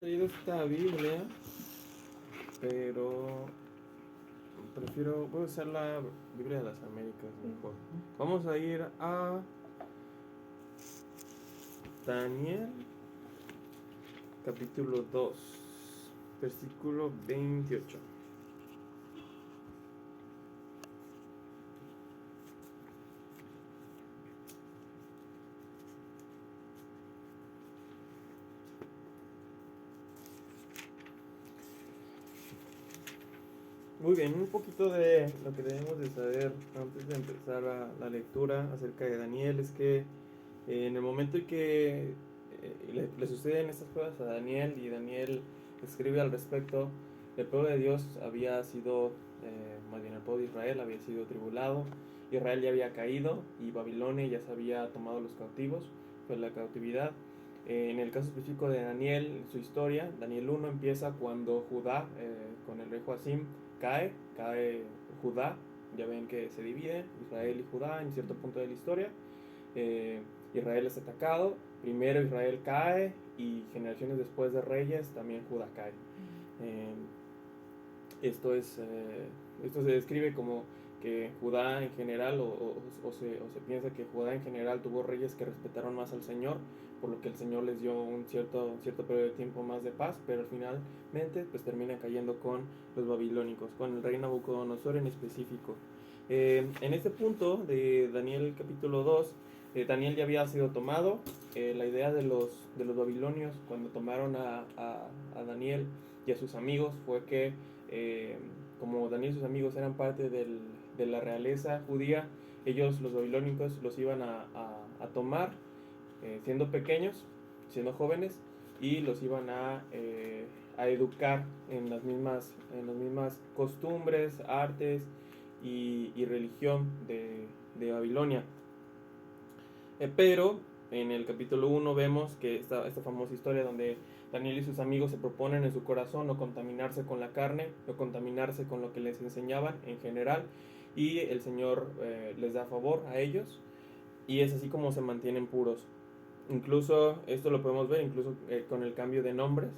He leído esta Biblia, pero voy a usar la Biblia de las Américas mejor. Vamos a ir a Daniel, capítulo 2, versículo 28. Muy bien, un poquito de lo que debemos de saber antes de empezar la lectura acerca de Daniel es que en el momento en que le suceden estas cosas a Daniel y Daniel escribe al respecto, el pueblo de Dios había sido, más bien el pueblo de Israel había sido tribulado, Israel ya había caído y Babilonia ya se había tomado los cautivos, fue la cautividad. En el caso específico de Daniel, su historia, Daniel 1 empieza cuando Judá, con el rey Joacim, cae Judá, ya ven que se divide Israel y Judá en cierto punto de la historia. Israel es atacado, primero Israel cae y generaciones después de reyes también Judá cae. Esto se describe como que Judá en general, o se piensa que Judá en general tuvo reyes que respetaron más al Señor, por lo que el Señor les dio un cierto periodo de tiempo más de paz, pero finalmente pues termina cayendo con los babilónicos, con el rey Nabucodonosor en específico. En este punto de Daniel capítulo 2, Daniel ya había sido tomado. La idea de los babilonios cuando tomaron a Daniel y a sus amigos fue que como Daniel y sus amigos eran parte de la realeza judía, ellos, los babilónicos, los iban a tomar siendo pequeños, siendo jóvenes, y los iban a educar en las mismas costumbres, artes y religión de Babilonia. Pero en el capítulo 1 vemos que esta famosa historia donde Daniel y sus amigos se proponen en su corazón no contaminarse con la carne, no contaminarse con lo que les enseñaban en general, y el Señor les da favor a ellos, y es así como se mantienen puros. Incluso esto lo podemos ver incluso con el cambio de nombres.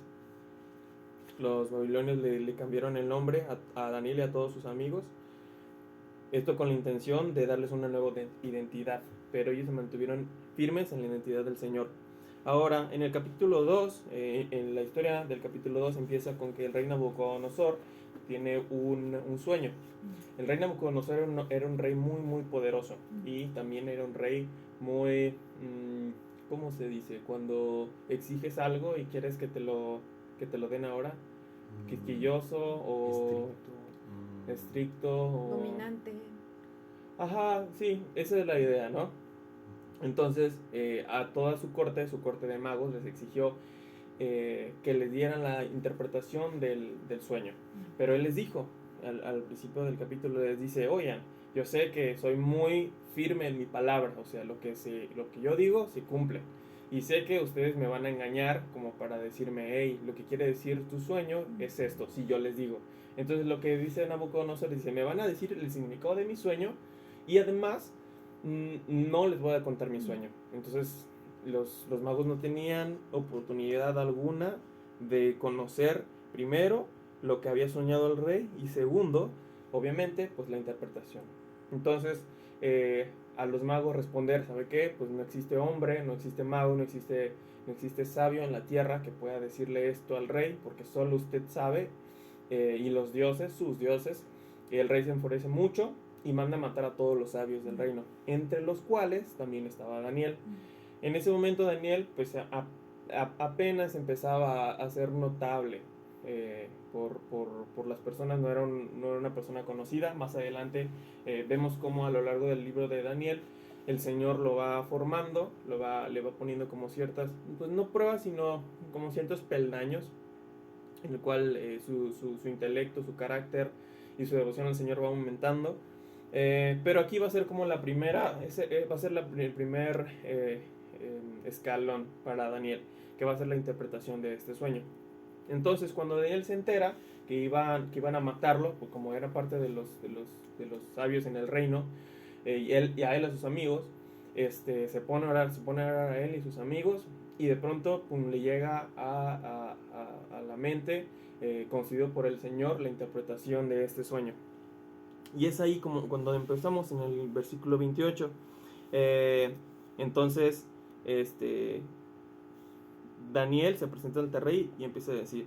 Los babilonios le cambiaron el nombre a Daniel y a todos sus amigos, esto con la intención de darles una nueva identidad, pero ellos se mantuvieron firmes en la identidad del Señor. Ahora, en el capítulo 2, en la historia del capítulo 2 empieza con que el rey Nabucodonosor tiene un sueño. El rey Nabucodonosor era un rey muy, muy poderoso, y también era un rey muy, ¿cómo se dice? Cuando exiges algo y quieres que te lo den ahora, quisquilloso o estricto o dominante. Ajá, sí, esa es la idea, ¿no? Entonces, a toda su corte de magos, les exigió que les dieran la interpretación del sueño. Pero él les dijo, al principio del capítulo les dice, oigan, yo sé que soy muy firme en mi palabra, o sea, lo que yo digo se cumple. Y sé que ustedes me van a engañar como para decirme, hey, lo que quiere decir tu sueño es esto, si yo les digo. Entonces lo que dice Nabucodonosor, dice, me van a decir el significado de mi sueño y además no les voy a contar mi sueño. Entonces los magos no tenían oportunidad alguna de conocer, primero, lo que había soñado el rey, y segundo, obviamente, pues la interpretación. Entonces, a los magos responder, ¿sabe qué? Pues no existe hombre, no existe mago, no existe sabio en la tierra que pueda decirle esto al rey, porque solo usted sabe, y los dioses, sus dioses. El rey se enfurece mucho y manda a matar a todos los sabios del reino, entre los cuales también estaba Daniel. En ese momento Daniel pues apenas empezaba a ser notable por las personas, no era una persona conocida. Más adelante vemos cómo a lo largo del libro de Daniel el Señor lo va formando, le va poniendo como ciertas, pues no pruebas, sino como ciertos peldaños, en el cual su intelecto, su carácter y su devoción al Señor va aumentando. Pero aquí va a ser como la primera, va a ser el primer escalón para Daniel, que va a ser la interpretación de este sueño. Entonces, cuando Daniel se entera que iban a matarlo, pues como era parte de los sabios en el reino, y a él, a sus amigos, se pone a orar a él y sus amigos, y de pronto le llega mente, concedido por el Señor, la interpretación de este sueño. Y es ahí como cuando empezamos en el versículo 28. Entonces, Daniel se presenta ante el rey y empieza a decir: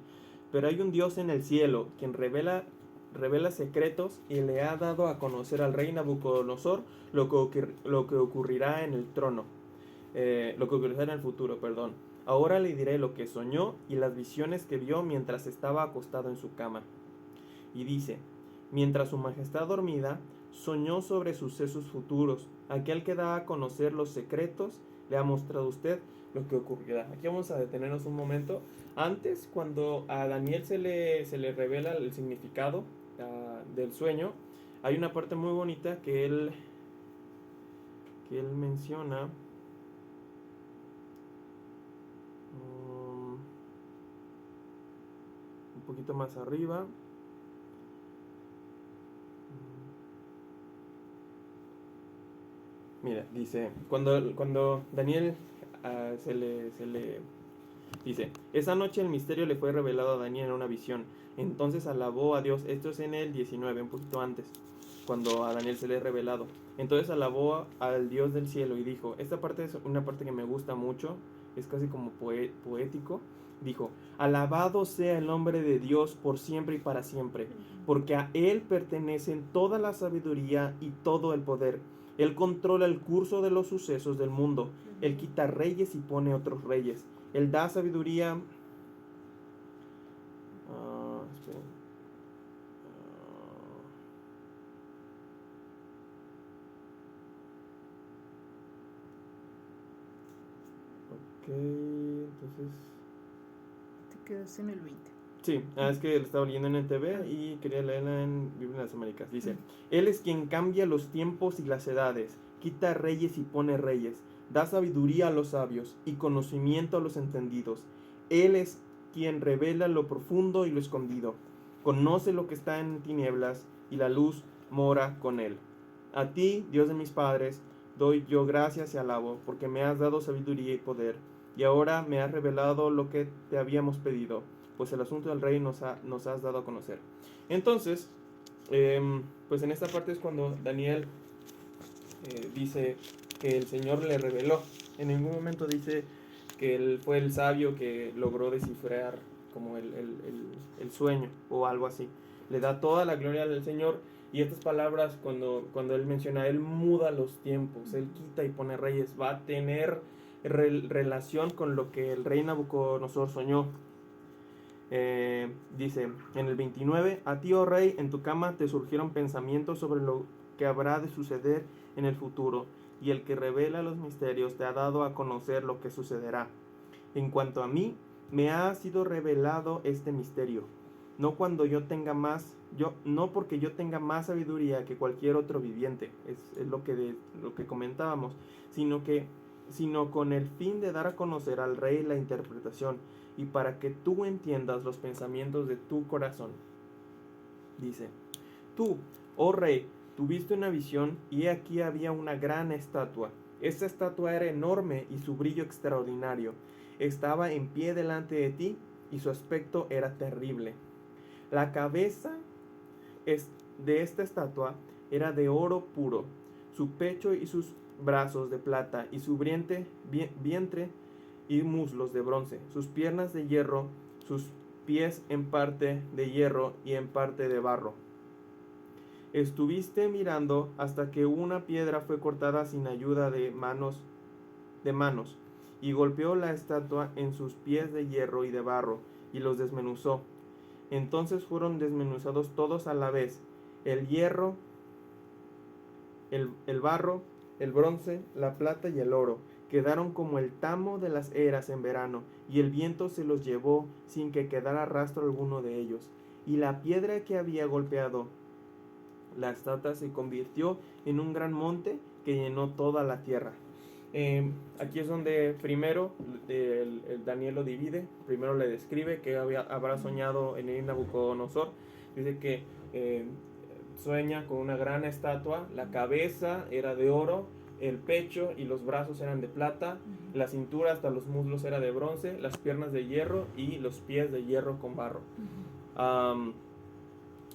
pero hay un Dios en el cielo, quien revela secretos y le ha dado a conocer al rey Nabucodonosor lo que ocurrirá en el trono, lo que ocurrirá en el futuro, perdón. Ahora le diré lo que soñó y las visiones que vio mientras estaba acostado en su cama. Y dice: mientras su majestad dormida, soñó sobre sucesos futuros. Aquel que da a conocer los secretos le ha mostrado a usted lo que ocurrirá. Aquí vamos a detenernos un momento. Antes, cuando a Daniel se le revela el significado del sueño, hay una parte muy bonita que él menciona. Un poquito más arriba. Mira, dice, cuando Daniel se le dice: esa noche el misterio le fue revelado a Daniel en una visión. Entonces alabó a Dios. Esto es en el 19, un poquito antes, cuando a Daniel se le ha revelado. Entonces alabó al Dios del cielo y dijo, esta parte es una parte que me gusta mucho, es casi como poético. Dijo: alabado sea el nombre de Dios por siempre y para siempre, porque a Él pertenecen toda la sabiduría y todo el poder. Él controla el curso de los sucesos del mundo. Él quita reyes y pone otros reyes. Él da sabiduría. Ok, entonces... Te quedas en el 20. Sí, es que lo estaba leyendo en el TV y quería leerla en Biblia de las Américas. Dice: Él es quien cambia los tiempos y las edades, quita reyes y pone reyes, da sabiduría a los sabios y conocimiento a los entendidos. Él es quien revela lo profundo y lo escondido, conoce lo que está en tinieblas y la luz mora con él. A ti, Dios de mis padres, doy yo gracias y alabo, porque me has dado sabiduría y poder, y ahora me has revelado lo que te habíamos pedido, pues el asunto del rey nos has dado a conocer. Entonces, pues en esta parte es cuando Daniel dice que el Señor le reveló. En ningún momento dice que él fue el sabio que logró descifrar como el sueño o algo así. Le da toda la gloria al Señor. Y estas palabras, cuando él menciona, él muda los tiempos, él quita y pone reyes, va a tener relación con lo que el rey Nabucodonosor soñó. Dice en el 29: a ti, oh rey, en tu cama te surgieron pensamientos sobre lo que habrá de suceder en el futuro, y el que revela los misterios te ha dado a conocer lo que sucederá. En cuanto a mí, me ha sido revelado este misterio, no porque yo tenga más sabiduría que cualquier otro viviente, es lo que comentábamos, sino con el fin de dar a conocer al rey la interpretación, y para que tú entiendas los pensamientos de tu corazón. Dice: tú, oh rey, tuviste una visión, y aquí había una gran estatua. Esta estatua era enorme y su brillo extraordinario. Estaba en pie delante de ti y su aspecto era terrible. La cabeza de esta estatua era de oro puro, su pecho y sus brazos de plata, y su vientre y muslos de bronce, sus piernas de hierro, sus pies en parte de hierro y en parte de barro. Estuviste mirando hasta que una piedra fue cortada sin ayuda de manos, y golpeó la estatua en sus pies de hierro y de barro, y los desmenuzó. Entonces fueron desmenuzados todos a la vez: el hierro, el barro, el bronce, la plata y el oro. Quedaron como el tamo de las eras en verano, y el viento se los llevó sin que quedara rastro alguno de ellos. Y la piedra que había golpeado la estatua se convirtió en un gran monte que llenó toda la tierra. Aquí es donde primero el Daniel lo divide. Primero le describe que habrá soñado en el Nabucodonosor. Dice que sueña con una gran estatua, la cabeza era de oro, el pecho y los brazos eran de plata, la cintura hasta los muslos era de bronce, las piernas de hierro y los pies de hierro con barro.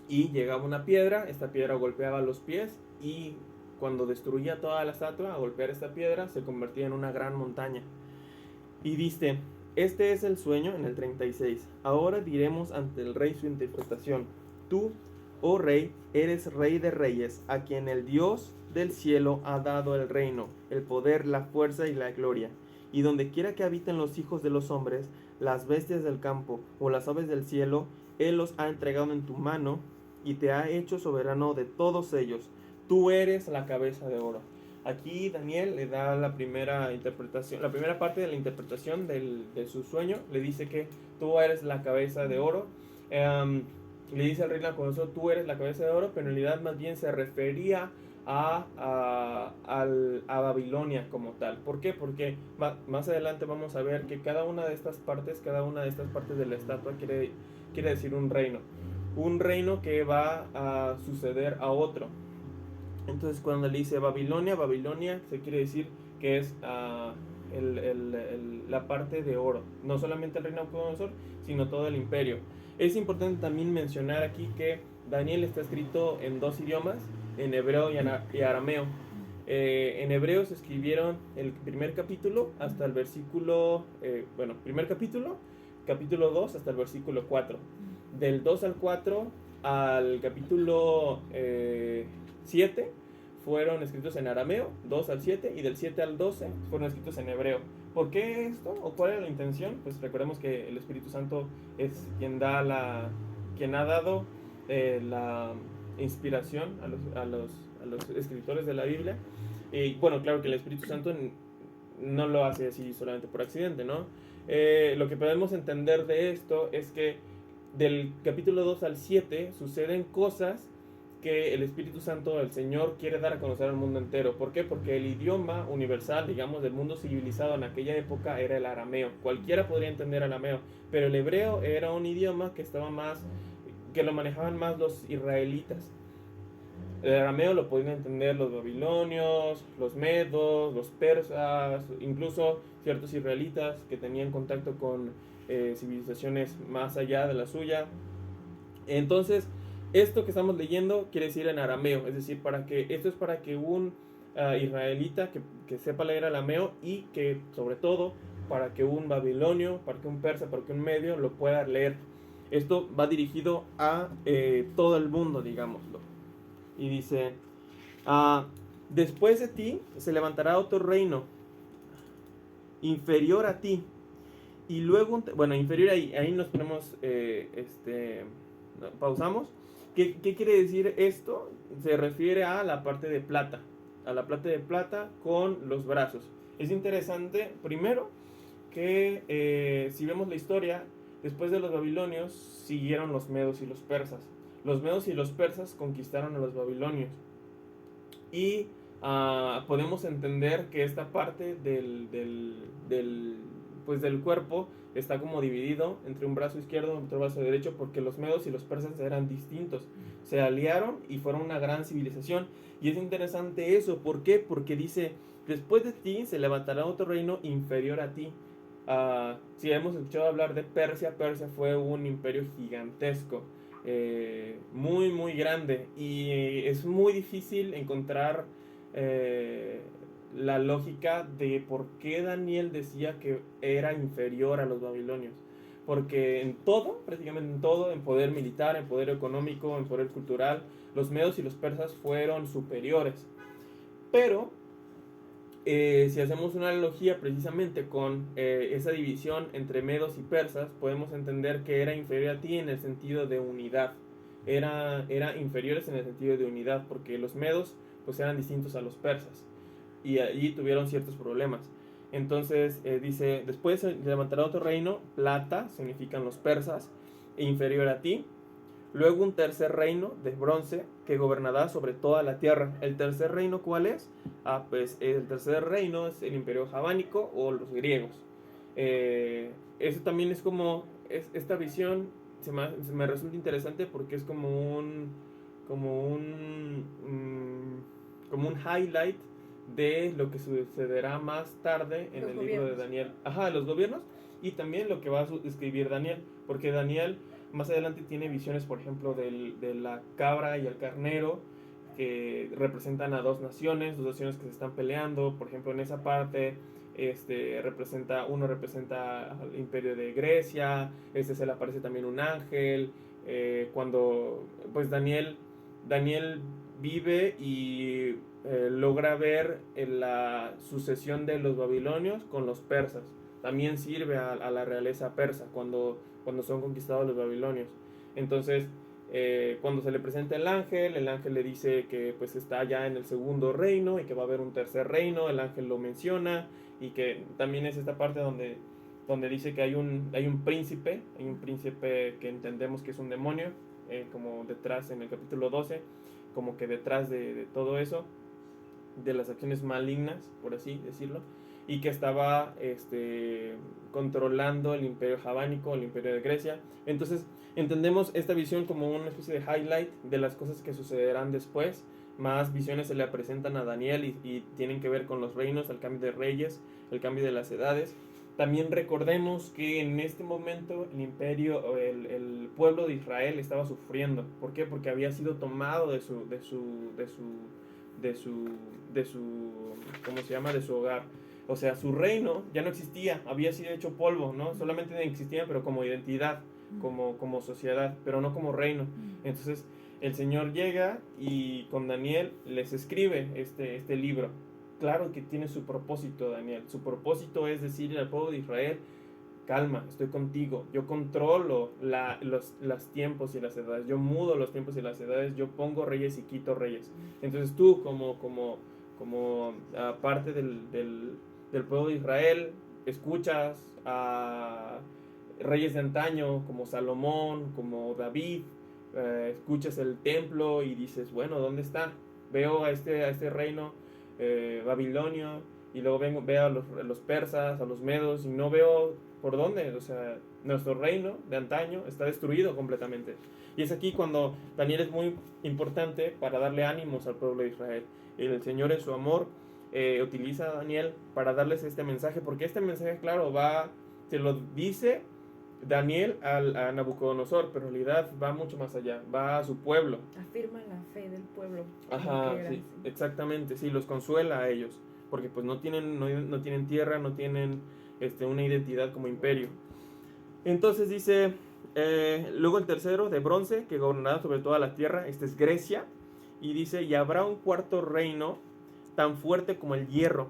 Y llegaba una piedra, esta piedra golpeaba los pies y cuando destruía toda la estatua, a golpear esta piedra, se convertía en una gran montaña. Y dice, este es el sueño en el 36. Ahora diremos ante el rey su interpretación. Tú, oh rey, eres rey de reyes, a quien el Dios del cielo ha dado el reino, el poder, la fuerza y la gloria. Y donde quiera que habiten los hijos de los hombres, las bestias del campo o las aves del cielo, Él los ha entregado en tu mano y te ha hecho soberano de todos ellos. Tú eres la cabeza de oro. Aquí Daniel le da la primera interpretación, la primera parte de la interpretación de su sueño. Le dice que tú eres la cabeza de oro. Le dice al rey Nabucodonosor, tú eres la cabeza de oro, pero en realidad más bien se refería a Babilonia como tal. ¿Por qué? Porque más adelante vamos a ver que cada una de estas partes de la estatua quiere decir un reino que va a suceder a otro. Entonces cuando le dice Babilonia se quiere decir que es la parte de oro, no solamente el reino de Nabucodonosor, sino todo el imperio. Es importante también mencionar aquí que Daniel está escrito en dos idiomas, en hebreo y arameo. En hebreo se escribieron el primer capítulo hasta el versículo, capítulo 2 hasta el versículo 4. Del 2 al 4 al capítulo 7 fueron escritos en arameo, 2 al 7, y del 7 al 12 fueron escritos en hebreo. ¿Por qué esto? ¿O cuál era la intención? Pues recordemos que el Espíritu Santo es quien ha dado la inspiración a los escritores de la Biblia. Y bueno, claro que el Espíritu Santo no lo hace así solamente por accidente, ¿no? Lo que podemos entender de esto es que del capítulo 2 al 7 suceden cosas que el Espíritu Santo, el Señor, quiere dar a conocer al mundo entero. ¿Por qué? Porque el idioma universal, digamos, del mundo civilizado en aquella época era el arameo. Cualquiera podría entender arameo, pero el hebreo era un idioma que lo manejaban más los israelitas. El arameo lo podían entender los babilonios, los medos, los persas, incluso ciertos israelitas que tenían contacto con civilizaciones más allá de la suya. Entonces, esto que estamos leyendo quiere decir en arameo, es decir, esto es para que un israelita que sepa leer arameo, y que sobre todo para que un babilonio, para que un persa, para que un medio lo pueda leer. Esto va dirigido a todo el mundo, digámoslo. Y dice, después de ti se levantará otro reino inferior a ti. Y luego, inferior ahí nos ponemos, pausamos. ¿Qué quiere decir esto? Se refiere a la parte de plata, con los brazos. Es interesante, primero, que si vemos la historia, después de los babilonios siguieron los medos y los persas. Los medos y los persas conquistaron a los babilonios. Y podemos entender que esta parte del cuerpo está como dividido entre un brazo izquierdo y otro brazo derecho, porque los medos y los persas eran distintos. Se aliaron y fueron una gran civilización. Y es interesante eso. ¿Por qué? Porque dice, después de ti se levantará otro reino inferior a ti. Si hemos escuchado hablar de Persia, Persia fue un imperio gigantesco, muy muy grande, y es muy difícil encontrar la lógica de por qué Daniel decía que era inferior a los babilonios, porque en todo, prácticamente en todo, en poder militar, en poder económico, en poder cultural, los medos y los persas fueron superiores. Pero si hacemos una analogía precisamente con esa división entre medos y persas, podemos entender que era inferior a ti en el sentido de unidad. Era inferiores en el sentido de unidad, porque los medos pues eran distintos a los persas y allí tuvieron ciertos problemas. Entonces dice, después se levantará otro reino, plata, significan los persas, e inferior a ti. Luego un tercer reino de bronce que gobernará sobre toda la tierra. ¿El tercer reino cuál es? Pues el tercer reino es el imperio javánico o los griegos. Eso también es como, esta visión me resulta interesante porque es como un highlight de lo que sucederá más tarde en Los el libro de gobiernos. Daniel. Ajá, los gobiernos y también lo que va a escribir Daniel, porque Daniel más adelante tiene visiones, por ejemplo, de la cabra y el carnero, que representan a dos naciones que se están peleando. Por ejemplo, en esa parte uno representa al imperio de Grecia, se le aparece también un ángel, cuando pues Daniel vive y logra ver la sucesión de los babilonios con los persas. También sirve a la realeza persa cuando son conquistados los babilonios. Entonces, cuando se le presenta el ángel le dice que pues está ya en el segundo reino y que va a haber un tercer reino. El ángel lo menciona, y que también es esta parte donde dice que hay un príncipe que entendemos que es un demonio, como detrás en el capítulo 12, como que detrás de todo eso, de las acciones malignas, por así decirlo, y que estaba controlando el imperio jabánico, el imperio de Grecia. Entonces entendemos esta visión como una especie de highlight de las cosas que sucederán después. Más visiones se le presentan a Daniel y tienen que ver con los reinos, el cambio de reyes, el cambio de las edades. También recordemos que en este momento el imperio, el pueblo de Israel estaba sufriendo. ¿Por qué? Porque había sido tomado de su, ¿cómo se llama? De su hogar. O sea, su reino ya no existía, había sido hecho polvo, ¿no? Solamente existía, pero como identidad, como sociedad, pero no como reino. Entonces, el Señor llega y con Daniel les escribe este libro. Claro que tiene su propósito, Daniel. Su propósito es decirle al pueblo de Israel: calma, estoy contigo, yo controlo los tiempos y las edades, yo mudo los tiempos y las edades, yo pongo reyes y quito reyes. Entonces tú, como parte del pueblo de Israel, escuchas a reyes de antaño como Salomón, como David, escuchas el templo y dices, bueno, ¿dónde está? Veo a este reino babilonio, y luego veo a los persas, a los medos, y no veo por dónde. O sea, nuestro reino de antaño está destruido completamente. Y es aquí cuando Daniel es muy importante para darle ánimos al pueblo de Israel. El Señor en su amor utiliza a Daniel para darles este mensaje, porque este mensaje, claro, se lo dice Daniel a Nabucodonosor, pero en realidad va mucho más allá, va a su pueblo. Afirma la fe del pueblo. Ajá, sí, exactamente, sí, los consuela a ellos, porque pues no tienen tierra, no tienen una identidad como imperio. Entonces dice, luego el tercero, de bronce, que gobernará sobre toda la tierra, es Grecia, y dice, y habrá un cuarto reino tan fuerte como el hierro,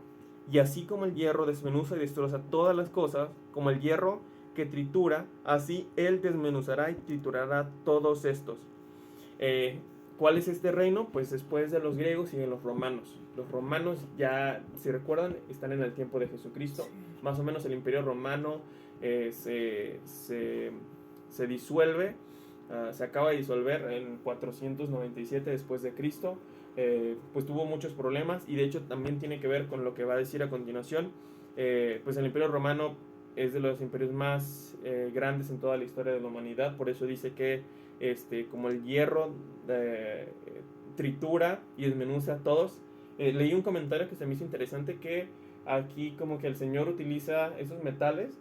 y así como el hierro desmenuza y destroza todas las cosas, como el hierro que tritura, así él desmenuzará y triturará todos estos. ¿Cuál es este reino? Pues después de los griegos y de los romanos. Los romanos, ya, si recuerdan, están en el tiempo de Jesucristo. Sí. Más o menos el imperio romano se disuelve, se acaba de disolver en 497 después de Cristo. Pues tuvo muchos problemas, y de hecho también tiene que ver con lo que va a decir a continuación. Pues el imperio romano es de los imperios más grandes en toda la historia de la humanidad. Por eso dice que como el hierro tritura y desmenuza a todos. Leí un comentario que se me hizo interesante, que aquí como que el Señor utiliza esos metales,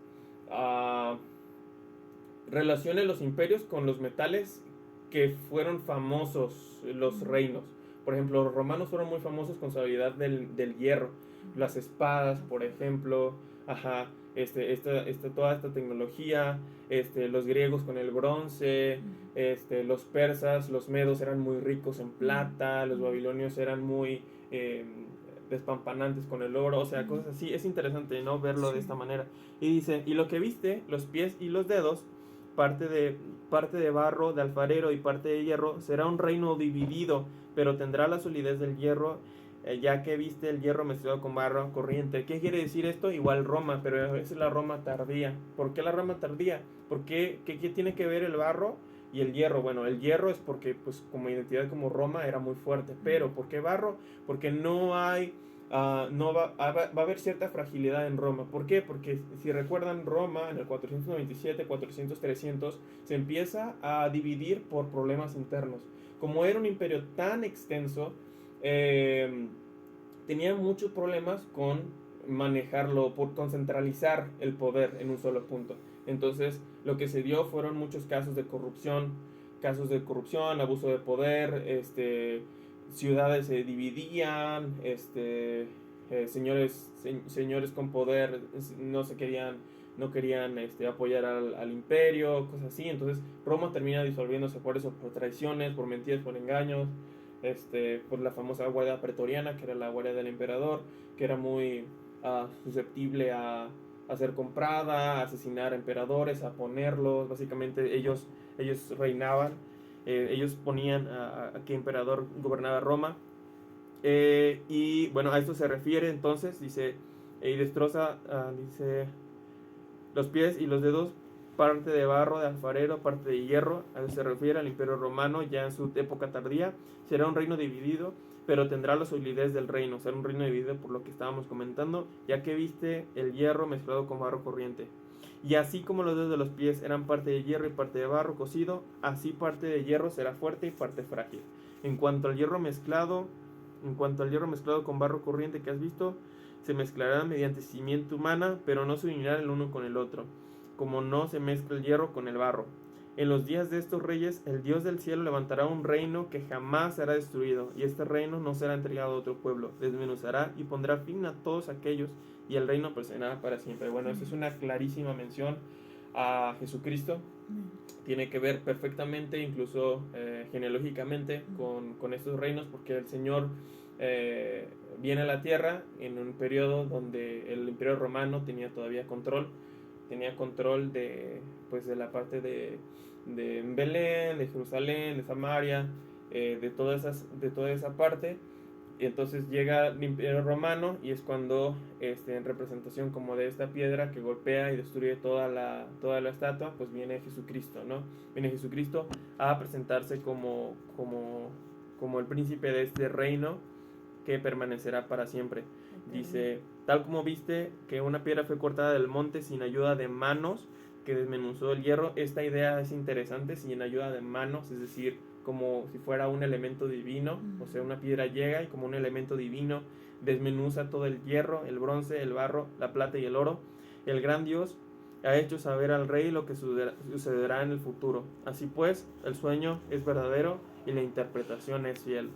relaciona los imperios con los metales que fueron famosos, los reinos. Por ejemplo, los romanos fueron muy famosos con su habilidad del hierro, las espadas, por ejemplo, ajá, toda esta tecnología, los griegos con el bronce, los persas, los medos eran muy ricos en plata, los babilonios eran muy despampanantes con el oro, o sea, cosas así. Es interesante, ¿no?, verlo de esta manera. Y dice, y lo que viste, los pies y los dedos, parte de barro, de alfarero, y parte de hierro, será un reino dividido, pero tendrá la solidez del hierro, ya que viste el hierro mezclado con barro corriente. ¿Qué quiere decir esto? Igual Roma, pero es la Roma tardía. ¿Por qué la Roma tardía? ¿Qué tiene que ver el barro y el hierro? Bueno, el hierro es porque, pues, como identidad como Roma era muy fuerte. Pero ¿por qué barro? Porque no hay... va a haber cierta fragilidad en Roma. ¿Por qué? Porque si recuerdan, Roma en el 497, 400, 300 se empieza a dividir por problemas internos. Como era un imperio tan extenso, tenía muchos problemas con manejarlo, con centralizar el poder en un solo punto. Entonces, lo que se dio fueron muchos casos de corrupción, abuso de poder, ciudades se dividían, señores con poder no querían apoyar al imperio, cosas así. Entonces Roma termina disolviéndose por eso, por traiciones, por mentiras, por engaños, por la famosa guardia pretoriana, que era la guardia del emperador, que era muy susceptible a ser comprada, a asesinar emperadores, a ponerlos. Básicamente ellos reinaban, ellos ponían a qué emperador gobernaba Roma. Y bueno, a esto se refiere entonces, dice, y destroza, dice, los pies y los dedos, parte de barro de alfarero, parte de hierro. A eso se refiere al imperio romano ya en su época tardía. Será un reino dividido, pero tendrá la solidez del reino. Será un reino dividido por lo que estábamos comentando, ya que viste el hierro mezclado con barro corriente. Y así como los dedos de los pies eran parte de hierro y parte de barro cocido, así parte de hierro será fuerte y parte frágil. En cuanto al hierro mezclado con barro corriente que has visto, se mezclarán mediante simiente humana, pero no se unirán el uno con el otro, como no se mezcla el hierro con el barro. En los días de estos reyes, el Dios del cielo levantará un reino que jamás será destruido, y este reino no será entregado a otro pueblo. Desmenuzará y pondrá fin a todos aquellos, y el reino perseverará para siempre. Bueno, esta es una clarísima mención a Jesucristo. Tiene que ver perfectamente, incluso genealógicamente, con estos reinos, porque el Señor viene a la tierra en un periodo donde el imperio romano tenía todavía control de la parte de Belén, de Jerusalén, de Samaria, de toda esa parte. Y entonces llega el imperio romano, y es cuando en representación como de esta piedra que golpea y destruye toda la estatua, pues viene Jesucristo, ¿no? Viene Jesucristo a presentarse como el príncipe de este reino que permanecerá para siempre. Dice, tal como viste que una piedra fue cortada del monte sin ayuda de manos que desmenuzó el hierro. Esta idea es interesante, sin ayuda de manos, es decir, como si fuera un elemento divino. O sea, una piedra llega y como un elemento divino desmenuza todo el hierro, el bronce, el barro, la plata y el oro. El gran Dios ha hecho saber al rey lo que sucederá en el futuro. Así pues, el sueño es verdadero y la interpretación es fiel.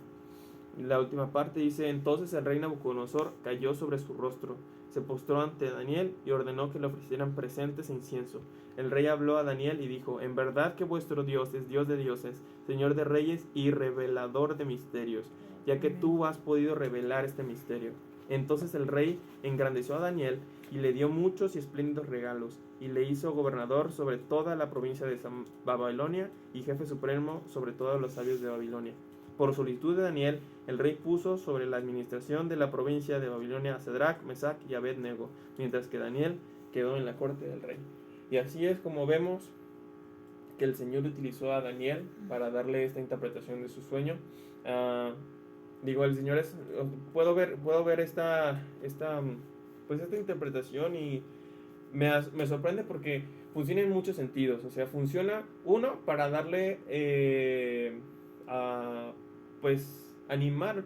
La última parte dice, entonces el rey Nabucodonosor cayó sobre su rostro, se postró ante Daniel y ordenó que le ofrecieran presentes e incienso. El rey habló a Daniel y dijo, en verdad que vuestro Dios es Dios de dioses, Señor de reyes y revelador de misterios, ya que tú has podido revelar este misterio. Entonces el rey engrandeció a Daniel y le dio muchos y espléndidos regalos, y le hizo gobernador sobre toda la provincia de Babilonia y jefe supremo sobre todos los sabios de Babilonia. Por solicitud de Daniel, el rey puso sobre la administración de la provincia de Babilonia a Sadrach, Mesach y Abed-Nego, mientras que Daniel quedó en la corte del rey. Y así es como vemos que el Señor utilizó a Daniel para darle esta interpretación de su sueño. El Señor es... Puedo ver esta interpretación, y me sorprende porque funciona en muchos sentidos. O sea, funciona, uno, para darle... animar al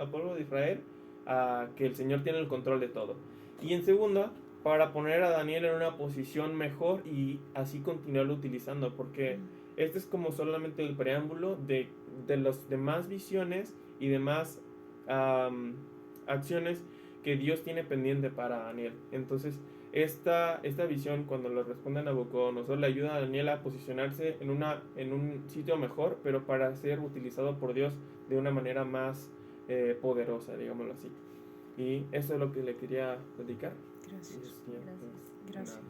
pueblo de Israel a que el Señor tiene el control de todo. Y en segundo, para poner a Daniel en una posición mejor y así continuarlo utilizando, porque este es como solamente el preámbulo de las demás visiones y demás acciones que Dios tiene pendiente para Daniel. Entonces, esta visión, cuando lo responde a Nabucodonosor, le ayuda a Daniel a posicionarse en un sitio mejor, pero para ser utilizado por Dios de una manera más poderosa, digámoslo así. Y eso es lo que le quería dedicar. Gracias.